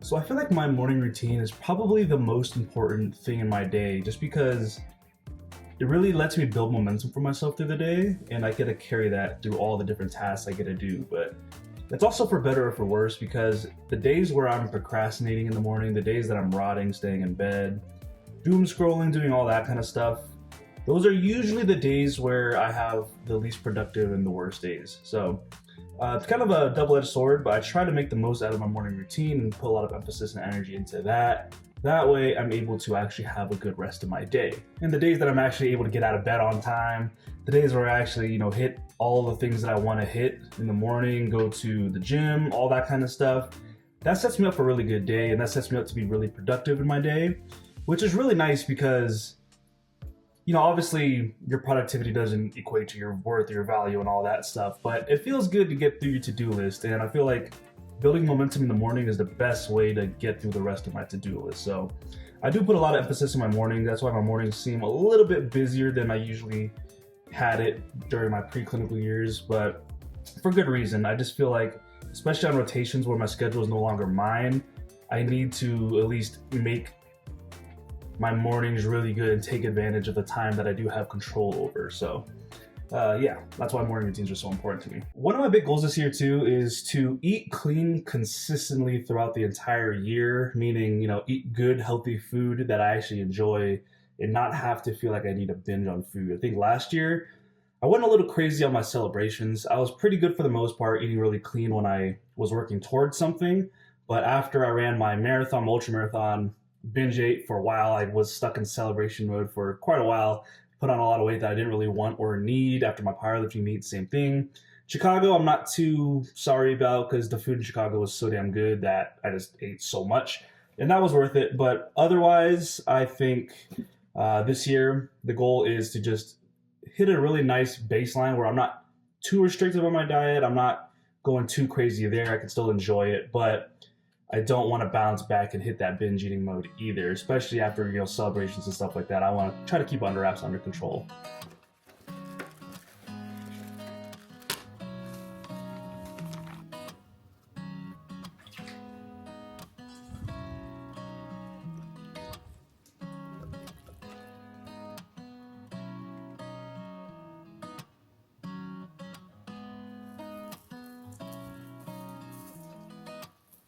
So I feel like my morning routine is probably the most important thing in my day just because it really lets me build momentum for myself through the day and I get to carry that through all the different tasks I get to do. But it's also for better or for worse because the days where I'm procrastinating in the morning, the days that I'm rotting, staying in bed, doom scrolling, doing all that kind of stuff, those are usually the days where I have the least productive and the worst days. So it's kind of a double-edged sword, but I try to make the most out of my morning routine and put a lot of emphasis and energy into that. That way, I'm able to actually have a good rest of my day. And the days that I'm actually able to get out of bed on time, the days where I actually, hit all the things that I want to hit in the morning, go to the gym, all that kind of stuff, that sets me up for a really good day, and that sets me up to be really productive in my day, which is really nice because obviously your productivity doesn't equate to your worth or your value and all that stuff, but it feels good to get through your to-do list. And I feel like building momentum in the morning is the best way to get through the rest of my to-do list. So I do put a lot of emphasis in my morning. That's why my mornings seem a little bit busier than I usually had it during my preclinical years, but for good reason. I just feel like, especially on rotations where my schedule is no longer mine, I need to at least make my mornings really good and take advantage of the time that I do have control over. So yeah, that's why morning routines are so important to me. One of my big goals this year too is to eat clean consistently throughout the entire year, meaning, eat good, healthy food that I actually enjoy and not have to feel like I need to binge on food. I think last year I went a little crazy on my celebrations. I was pretty good for the most part, eating really clean when I was working towards something. But after I ran my marathon, ultra marathon, binge ate for a while. I was stuck in celebration mode for quite a while, put on a lot of weight that I didn't really want or need. After my powerlifting meet, same thing. Chicago, I'm not too sorry about because the food in Chicago was so damn good that I just ate so much, and that was worth it. But otherwise, I think this year the goal is to just hit a really nice baseline where I'm not too restrictive on my diet. I'm not going too crazy there. I can still enjoy it, but I don't want to bounce back and hit that binge eating mode either, especially after celebrations and stuff like that. I want to try to keep under wraps, under control.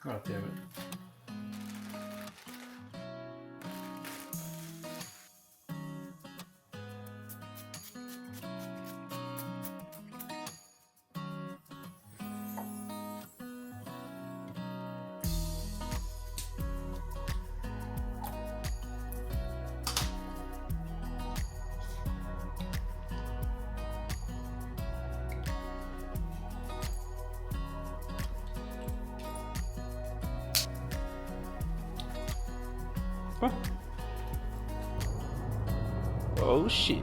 Oh damn it. Huh. Oh shit.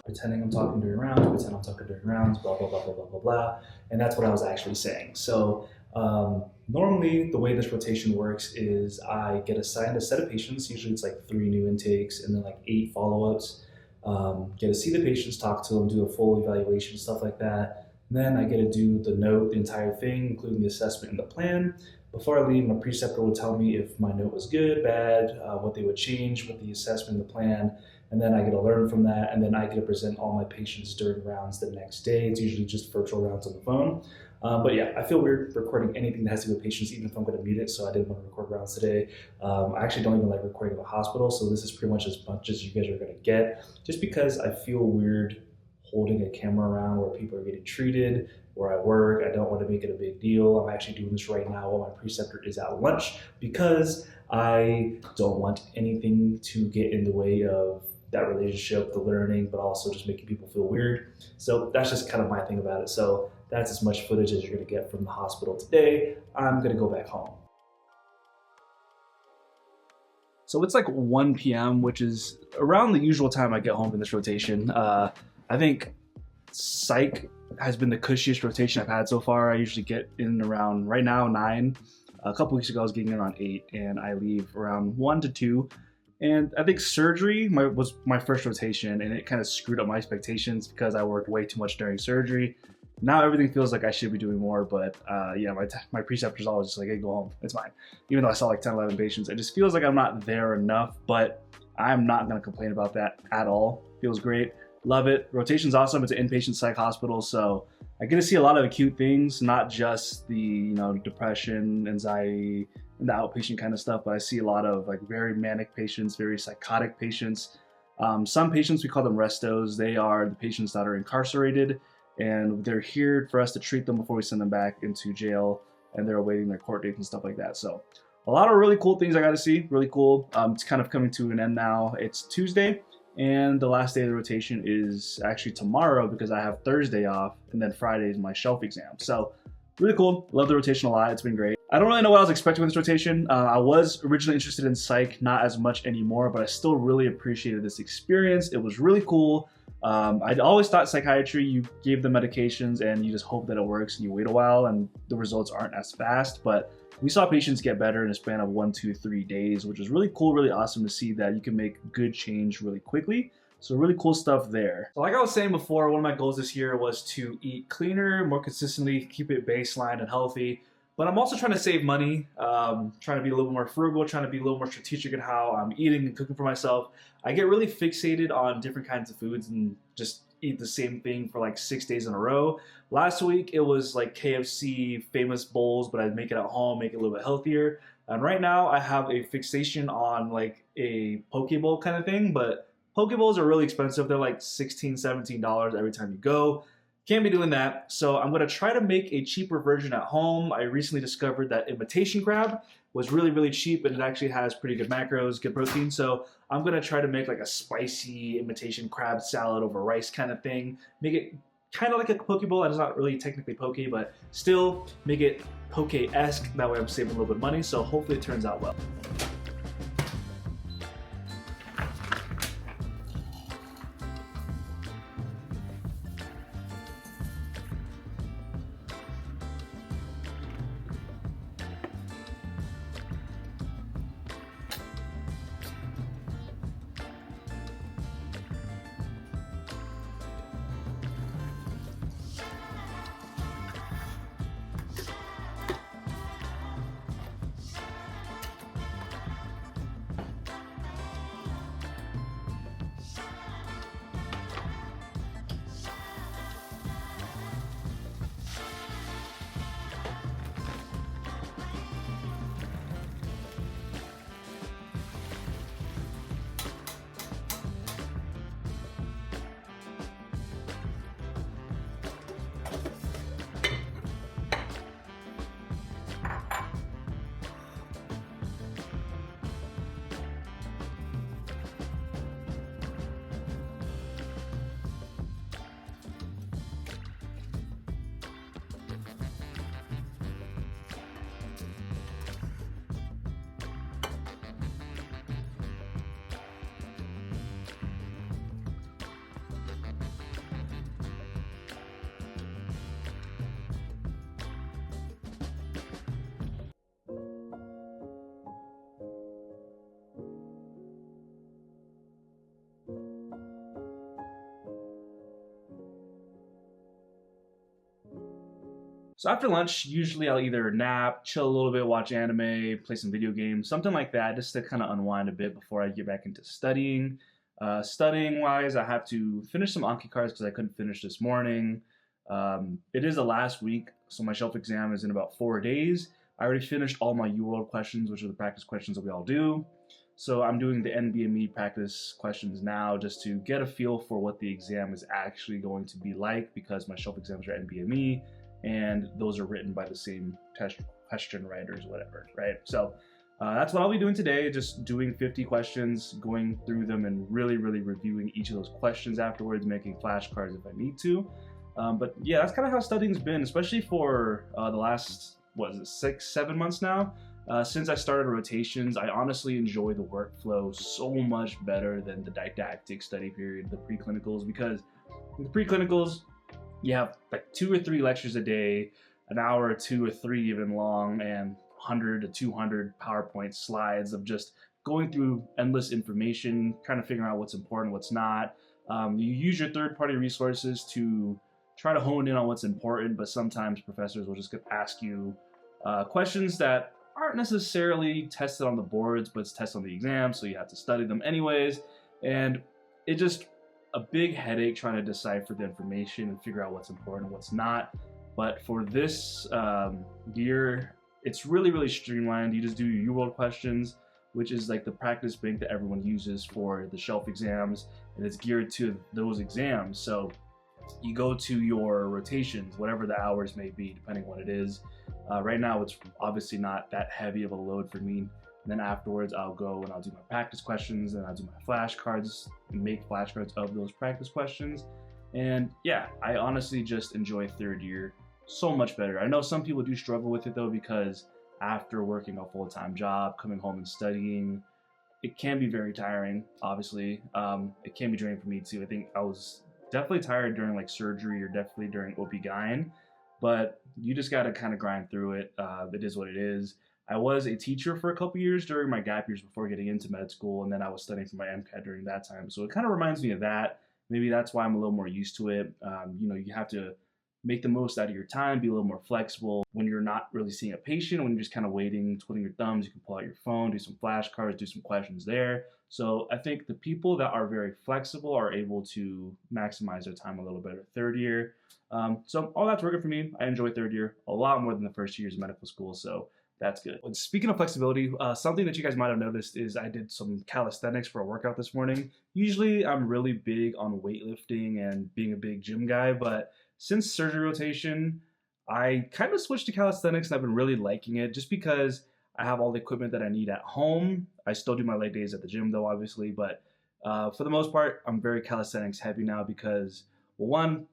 Pretending I'm talking during rounds, pretend I'm talking during rounds, blah, blah, blah, blah, blah, blah, blah. And that's what I was actually saying. So normally the way this rotation works is I get assigned a set of patients. Usually it's like 3 new intakes and then like 8 follow-ups. Get to see the patients, talk to them, do a full evaluation, stuff like that. And then I get to do the note, the entire thing, including the assessment and the plan. Before I leave, my preceptor would tell me if my note was good, bad, what they would change with the assessment and the plan. And then I get to learn from that, and then I get to present all my patients during rounds the next day. It's usually just virtual rounds on the phone. But yeah, I feel weird recording anything that has to do with patients, even if I'm going to mute it, so I didn't want to record rounds today. I actually don't even like recording in the hospital, so this is pretty much as much as you guys are going to get, just because I feel weird holding a camera around where people are getting treated, where I work. I don't want to make it a big deal. I'm actually doing this right now while my preceptor is at lunch because I don't want anything to get in the way of that relationship, the learning, but also just making people feel weird. So that's just kind of my thing about it. So that's as much footage as you're gonna get from the hospital today. I'm gonna go back home. So it's like 1 p.m., which is around the usual time I get home in this rotation. I think psych has been the cushiest rotation I've had so far. I usually get in around, right now, 9. A couple weeks ago, I was getting in around 8, and I leave around 1 to 2. And I think surgery was my first rotation, and it kind of screwed up my expectations because I worked way too much during surgery. Now everything feels like I should be doing more, but yeah, my preceptor's always just like, hey, go home, it's fine. Even though I saw like 10, 11 patients, it just feels like I'm not there enough, but I'm not gonna complain about that at all. Feels great, love it. Rotation's awesome, it's an inpatient psych hospital, so I get to see a lot of acute things, not just the depression, anxiety, and the outpatient kind of stuff, but I see a lot of like very manic patients, very psychotic patients. Some patients, we call them restos. They are the patients that are incarcerated, and they're here for us to treat them before we send them back into jail, and they're awaiting their court dates and stuff like that. So a lot of really cool things I got to see, really cool. It's kind of coming to an end now. It's Tuesday, and the last day of the rotation is actually tomorrow because I have Thursday off, and then Friday is my shelf exam. So really cool. Love the rotation a lot. It's been great. I don't really know what I was expecting with this rotation. I was originally interested in psych, not as much anymore, but I still really appreciated this experience. It was really cool. I'd always thought psychiatry, you gave the medications and you just hope that it works and you wait a while and the results aren't as fast, but we saw patients get better in a span of 1, 2, 3 days, which is really cool, really awesome to see that you can make good change really quickly. So really cool stuff there. So like I was saying before, one of my goals this year was to eat cleaner, more consistently, keep it baseline and healthy. But I'm also trying to save money, trying to be a little more frugal, trying to be a little more strategic in how I'm eating and cooking for myself. I get really fixated on different kinds of foods and just eat the same thing for like 6 days in a row. Last week, it was like KFC famous bowls, but I'd make it at home, make it a little bit healthier. And right now, I have a fixation on like a poke bowl kind of thing, but poke bowls are really expensive. They're like $16, $17 every time you go. Can't be doing that, so I'm gonna try to make a cheaper version at home. I recently discovered that imitation crab was really, really cheap, and it actually has pretty good macros, good protein, so I'm gonna try to make like a spicy imitation crab salad over rice kind of thing. Make it kind of like a poke bowl. It's not really technically poke, but still make it poke-esque. That way I'm saving a little bit of money, so hopefully it turns out well. So after lunch, usually I'll either nap, chill a little bit, watch anime, play some video games, something like that, just to kind of unwind a bit before I get back into studying. Studying-wise, I have to finish some Anki cards because I couldn't finish this morning. It is the last week, so my shelf exam is in about 4 days. I already finished all my UWorld questions, which are the practice questions that we all do. So I'm doing the NBME practice questions now just to get a feel for what the exam is actually going to be like, because my shelf exams are NBME and those are written by the same test question writers, whatever, right? So that's what I'll be doing today, just doing 50 questions, going through them and really reviewing each of those questions afterwards, making flashcards if I need to. But yeah, that's kind of how studying's been, especially for the last, what is it, 6, 7 months now. Since I started rotations, I honestly enjoy the workflow so much better than the didactic study period, the preclinicals, because in the preclinicals, you have like 2 or 3 lectures a day, an hour or 2 or 3 even long, and 100 to 200 PowerPoint slides of just going through endless information, kind of figuring out what's important, what's not. You use your third-party resources to try to hone in on what's important, but sometimes professors will just ask you questions that aren't necessarily tested on the boards, but it's tested on the exam, so you have to study them anyways. And it just a big headache trying to decipher the information and figure out what's important and what's not. But for this year, it's really streamlined. You just do your U-World questions, which is like the practice bank that everyone uses for the shelf exams, and it's geared to those exams. So you go to your rotations, whatever the hours may be, depending on what it is. Right now, it's obviously not that heavy of a load for me. And then afterwards, I'll go and I'll do my practice questions, and I'll do my flashcards and make flashcards of those practice questions. And yeah, I honestly just enjoy third year so much better. I know some people do struggle with it though, because after working a full-time job, coming home and studying, it can be very tiring, obviously. It can be draining for me too. I think I was definitely tired during like surgery or definitely during OB-GYN, but you just got to kind of grind through it. It is what it is. I was a teacher for a couple years during my gap years before getting into med school, and then I was studying for my MCAT during that time. So it kind of reminds me of that. Maybe that's why I'm a little more used to it. You have to make the most out of your time, be a little more flexible. When you're not really seeing a patient, when you're just kind of waiting, twiddling your thumbs, you can pull out your phone, do some flashcards, do some questions there. So I think the people that are very flexible are able to maximize their time a little better third year. So all that's working for me. I enjoy third year a lot more than the first 2 years of medical school. So that's good. And speaking of flexibility, something that you guys might have noticed is I did some calisthenics for a workout this morning. Usually I'm really big on weightlifting and being a big gym guy, but since surgery rotation, I kind of switched to calisthenics, and I've been really liking it just because I have all the equipment that I need at home. I still do my leg days at the gym though, obviously, but for the most part, I'm very calisthenics heavy now because, well, one,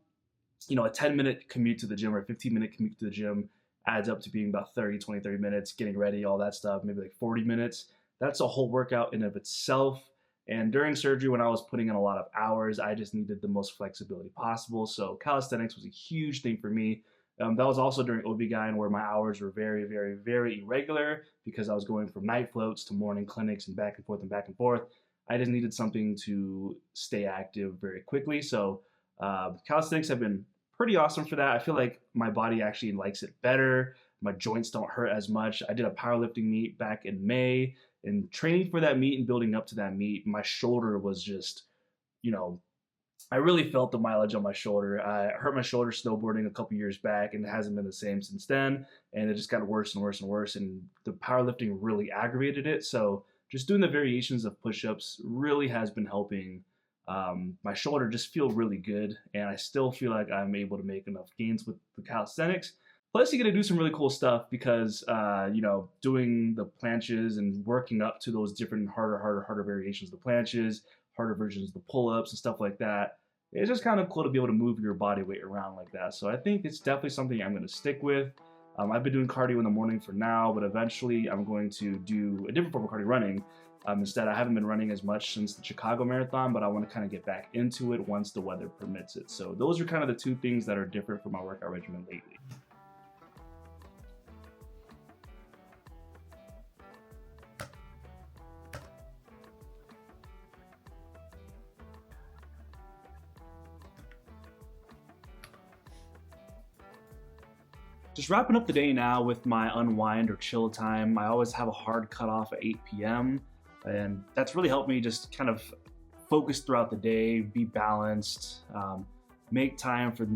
a 10-minute commute to the gym or a 15-minute commute to the gym adds up to being about 30 minutes, getting ready, all that stuff, maybe like 40 minutes. That's a whole workout in of itself. And during surgery, when I was putting in a lot of hours, I just needed the most flexibility possible. So calisthenics was a huge thing for me. That was also during OB-GYN, where my hours were very irregular because I was going from night floats to morning clinics and back and forth and back and forth. I just needed something to stay active very quickly. So calisthenics have been pretty awesome for that. I feel like my body actually likes it better. My joints don't hurt as much. I did a powerlifting meet back in May, and training for that meet and building up to that meet, my shoulder was just, I really felt the mileage on my shoulder. I hurt my shoulder snowboarding a couple years back, and it hasn't been the same since then. And it just got worse and worse and worse. And the powerlifting really aggravated it. So just doing the variations of push-ups really has been helping my shoulder just feel really good. And I still feel like I'm able to make enough gains with the calisthenics. Plus, you get to do some really cool stuff because, doing the planches and working up to those different harder variations of the planches, harder versions of the pull-ups and stuff like that. It's just kind of cool to be able to move your body weight around like that. So I think it's definitely something I'm going to stick with. I've been doing cardio in the morning for now, but eventually I'm going to do a different form of cardio running. Instead, I haven't been running as much since the Chicago Marathon, but I want to kind of get back into it once the weather permits it. So those are kind of the two things that are different from my workout regimen lately. Just wrapping up the day now with my unwind or chill time. I always have a hard cutoff at 8 p.m. and that's really helped me just kind of focus throughout the day, be balanced, make time for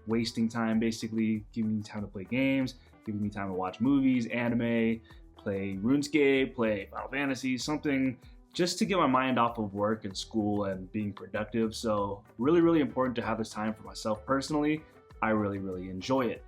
wasting time, basically giving me time to play games, giving me time to watch movies, anime, play RuneScape, play Final Fantasy, something just to get my mind off of work and school and being productive. So really important to have this time for myself personally. I really enjoy it.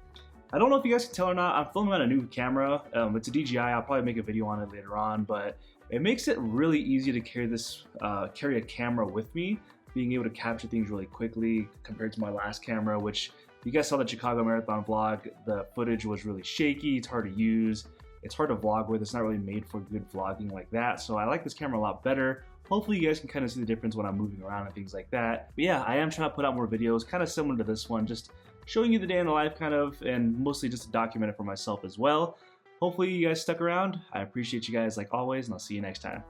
I don't know if you guys can tell or not, I'm filming on a new camera. It's a DJI, I'll probably make a video on it later on, but it makes it really easy to carry a camera with me, being able to capture things really quickly compared to my last camera, which you guys saw the Chicago Marathon vlog. The footage was really shaky, it's hard to use, It's hard to vlog with. It's not really made for good vlogging like that. So I like this camera a lot better. Hopefully you guys can kind of see the difference when I'm moving around and things like that. But yeah, I am trying to put out more videos, kind of similar to this one, just showing you the day in the life kind of, and mostly just to document it for myself as well. Hopefully you guys stuck around. I appreciate you guys like always, and I'll see you next time.